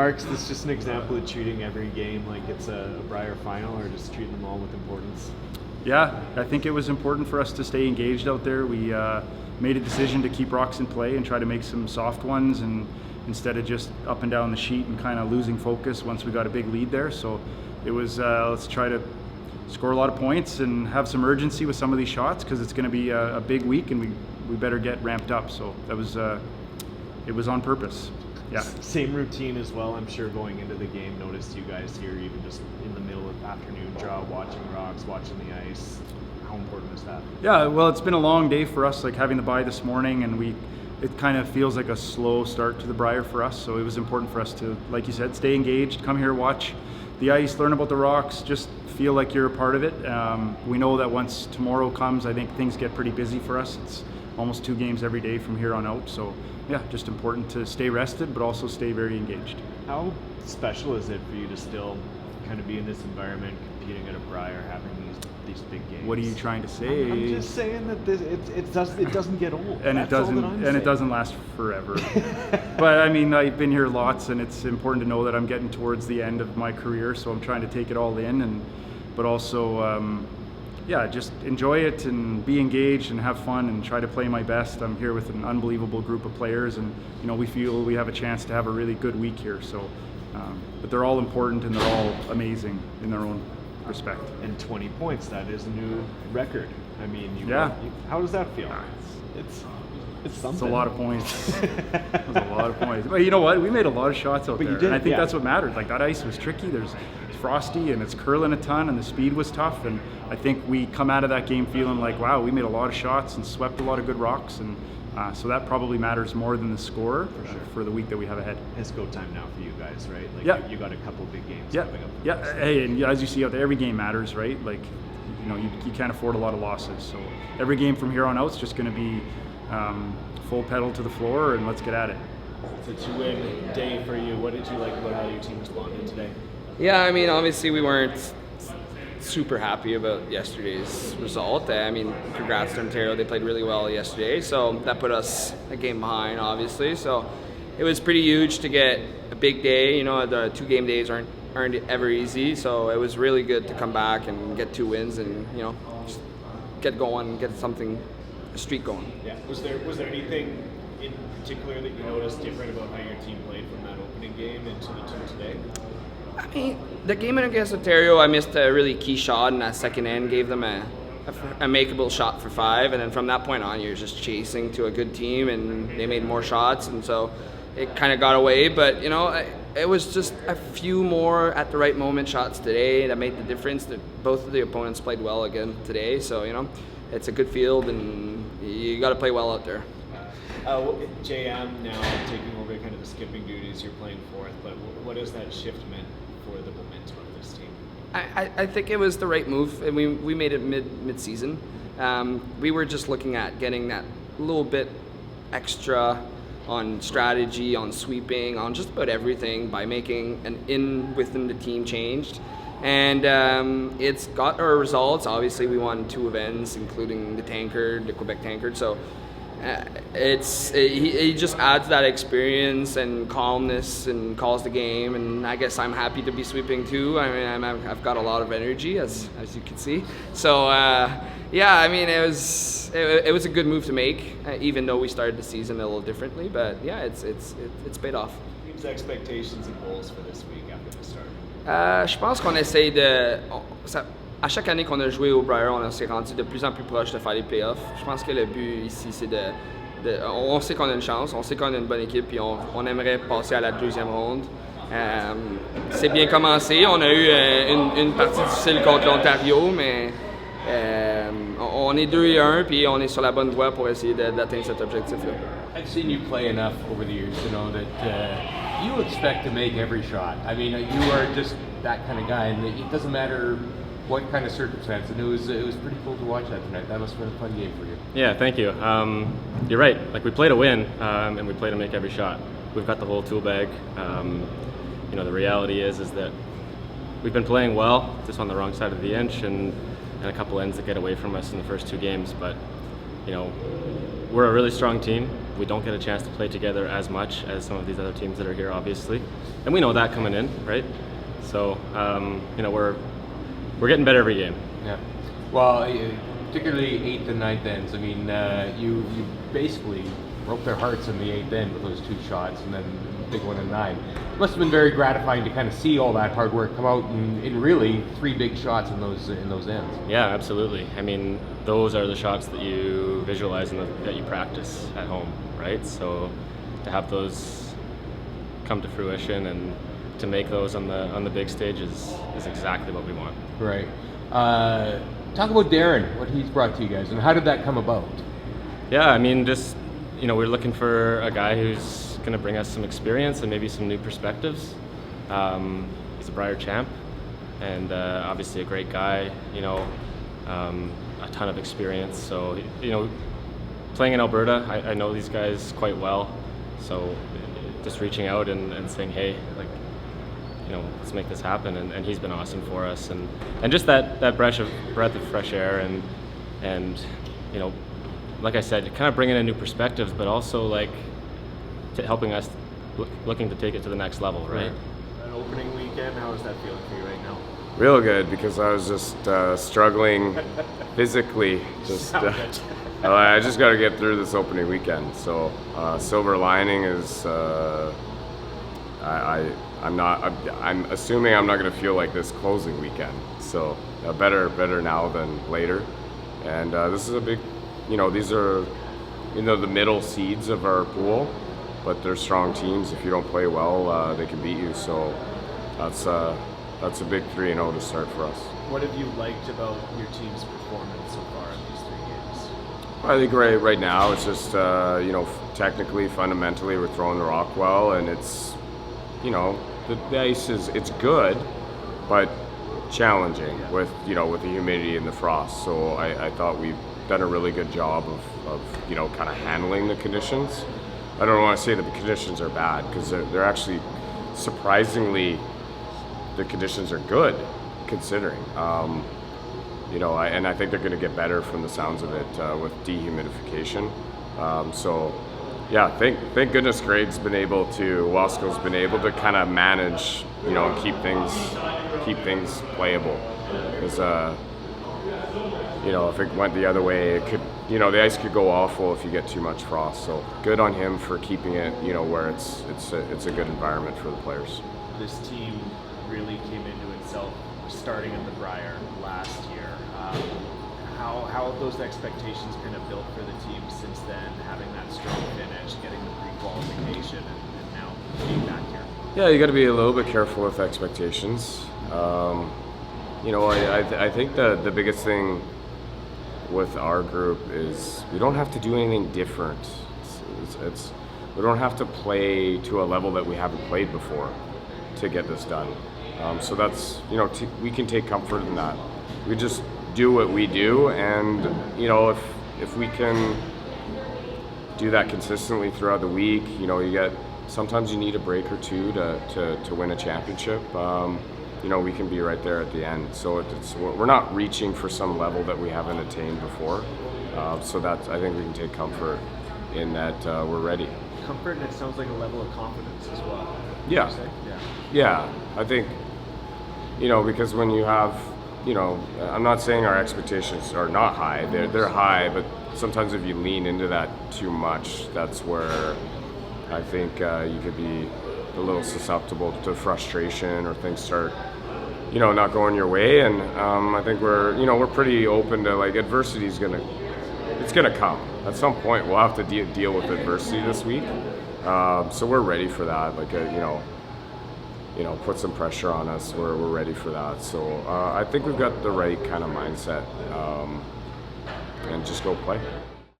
Marc, is this just an example of treating every game like it's a Brier final, or just treating them all with importance? Yeah, I think it was important for us to stay engaged out there. We made a decision to keep rocks in play and try to make some soft ones, and instead of just up and down the sheet and kind of losing focus once we got a big lead there. So it was let's try to score a lot of points and have some urgency with some of these shots, because it's going to be a big week and we better get ramped up. So that was it was on purpose. Yeah. Same routine as well, I'm sure, going into the game. Noticed you guys here, even just in the middle of afternoon draw, watching rocks, watching the ice. How important is that? Yeah, well, it's been a long day for us, like having the bye this morning, and it kind of feels like a slow start to the Brier for us. So it was important for us to, like you said, stay engaged, come here, watch the ice, learn about the rocks, just feel like you're a part of it. We know that once tomorrow comes, I think things get pretty busy for us. It's almost 2 games every day from here on out. So yeah, just important to stay rested, but also stay very engaged. How special is it for you to still kind of be in this environment, competing at a Brier, having these big games? What are you trying to say? I'm just saying that it doesn't get old. And it doesn't last forever. But I mean, I've been here lots, and it's important to know that I'm getting towards the end of my career, so I'm trying to take it all in, but also yeah, just enjoy it and be engaged and have fun and try to play my best. I'm here with an unbelievable group of players, and we feel we have a chance to have a really good week here. So, but they're all important and they're all amazing in their own respect. And 20 points, that is a new record. I mean, how does that feel? It's something. It's a lot of points. It's a lot of points. But you know what? We made a lot of shots out there. And I think that's what mattered. Like, that ice was tricky. It's frosty and it's curling a ton, and the speed was tough. And I think we come out of that game feeling like, wow, we made a lot of shots and swept a lot of good rocks. And so that probably matters more than the score for the week that we have ahead. It's go time now for you guys, right? Like you got a couple big games coming up. Yeah. Hey, and as you see out there, every game matters, right? Like, you can't afford a lot of losses. So every game from here on out is just going to be full pedal to the floor, and let's get at it. It's a 2-win day for you. What did you like about how your team responded today? Yeah, I mean, obviously we weren't super happy about yesterday's result. I mean, congrats to Ontario. They played really well yesterday, so that put us a game behind, obviously. So it was pretty huge to get a big day. The 2 game days aren't ever easy, so it was really good to come back and get 2 wins and, just get going, get a streak going. Yeah. Was there anything in particular that you noticed different about how your team played from that opening game into the 2 today? I mean, the game against Ontario, I missed a really key shot in that second end, gave them a makeable shot for 5, and then from that point on, you're just chasing to a good team, and they made more shots, and so it kind of got away. But it was just a few more at the right moment shots today that made the difference. That both of the opponents played well again today, so it's a good field, and you got to play well out there. JM now taking over kind of the skipping duties. You're playing 4th, but what has that shift meant for the momentum of this team? I think it was the right move, and we made it mid-season. We were just looking at getting that little bit extra on strategy, on sweeping, on just about everything by making an within the team changed. And it's got our results. Obviously, we won 2 events, including the Quebec Tankard. So he just adds that experience and calmness and calls the game. And I guess I'm happy to be sweeping too. I mean, I've got a lot of energy, as you can see. So yeah, I mean, it was a good move to make, even though we started the season a little differently. But yeah, it's paid off. Team's expectations and goals for this week after the start. Je pense qu'on essaye à chaque année qu'on a joué au Brier, on s'est rendu de plus en plus proche de faire les playoffs. Je pense que le but ici, c'est on sait qu'on a une chance, on sait qu'on a une bonne équipe, puis on aimerait passer à la 2e ronde. C'est bien commencé. On a eu une partie difficile contre l'Ontario, mais on est 2-1, puis on est sur la bonne voie pour essayer d'atteindre cet objectif-là. I've seen you play enough over the years to know that you expect to make every shot. I mean, you are just that kind of guy, and it doesn't matter what kind of circumstance. And it was pretty cool to watch that tonight. That must have been a fun game for you. Yeah, thank you. You're right. Like, we play to win, and we play to make every shot. We've got the whole tool bag. The reality is that we've been playing well, just on the wrong side of the inch, and a couple ends that get away from us in the first 2 games. But we're a really strong team. we don't get a chance to play together as much as some of these other teams that are here, obviously, and we know that coming in, right? So you know, we're getting better every game. Yeah. Well, particularly 8th and 9th ends. I mean, you basically broke their hearts in the 8th end with those 2 shots, and then the big one in 9. It must have been very gratifying to kind of see all that hard work come out in really 3 big shots in those ends. Yeah, absolutely. I mean, those are the shots that you visualize and that you practice at home, right? So to have those come to fruition and to make those on the big stage is exactly what we want. Right. Talk about Darren, what he's brought to you guys, and how did that come about? Yeah, I mean, just, you know, we're looking for a guy who's going to bring us some experience and maybe some new perspectives. He's a Brier champ, and obviously a great guy, you know, a ton of experience. So, you know, playing in Alberta, I know these guys quite well. So just reaching out and saying, hey, like, you know, let's make this happen, and he's been awesome for us, and just that breath of fresh air, and you know, like I said, kind of bringing in new perspectives, but also like helping us looking to take it to the next level, right? That opening weekend, how is that feeling for you right now? Real good, because I was just struggling physically. I just got to get through this opening weekend. So silver lining is I'm assuming I'm not going to feel like this closing weekend. So better now than later. And this is a big, you know, these are, you know, the middle seeds of our pool, but they're strong teams. If you don't play well, they can beat you. So that's a big 3-0 to start for us. What have you liked about your team's performance so far in these 3 games? I think right now it's just, you know, technically, fundamentally, we're throwing the rock well, and it's, you know, the ice it's good, but challenging with, you know, with the humidity and the frost. So I thought we've done a really good job of you know, kind of handling the conditions. I don't want to say that the conditions are bad, because they're actually surprisingly, the conditions are good considering. You know, I think they're going to get better from the sounds of it with dehumidification. So yeah, thank goodness Wasco's been able to kind of manage, you know, and keep things playable. Because you know, if it went the other way, it could, you know, the ice could go awful if you get too much frost. So good on him for keeping it, you know, where it's a good environment for the players. This team really came into itself starting at the Brier last year. How have those expectations kind of built for the team since then, having that strong finish, getting the pre-qualification, and now being back here? Yeah, you got to be a little bit careful with expectations. You know, I think the biggest thing with our group is we don't have to do anything different. We don't have to play to a level that we haven't played before to get this done. So that's, you know, we can take comfort in that. We just do what we do, and you know, if we can do that consistently throughout the week, you know, sometimes you need a break or two to win a championship. You know, we can be right there at the end. So we're not reaching for some level that we haven't attained before. So I think we can take comfort in that we're ready. Comfort, and it sounds like a level of confidence as well. Yeah. Yeah, I think, you know, because when you have, you know, I'm not saying our expectations are not high. They're high, but sometimes if you lean into that too much, that's where I think you could be a little susceptible to frustration, or things start, you know, not going your way. And I think we're pretty open to, like, adversity is it's gonna come at some point. We'll have to deal with adversity this week, so we're ready for that. Like, you know, put some pressure on us. We're ready for that. So I think we've got the right kind of mindset, and just go play.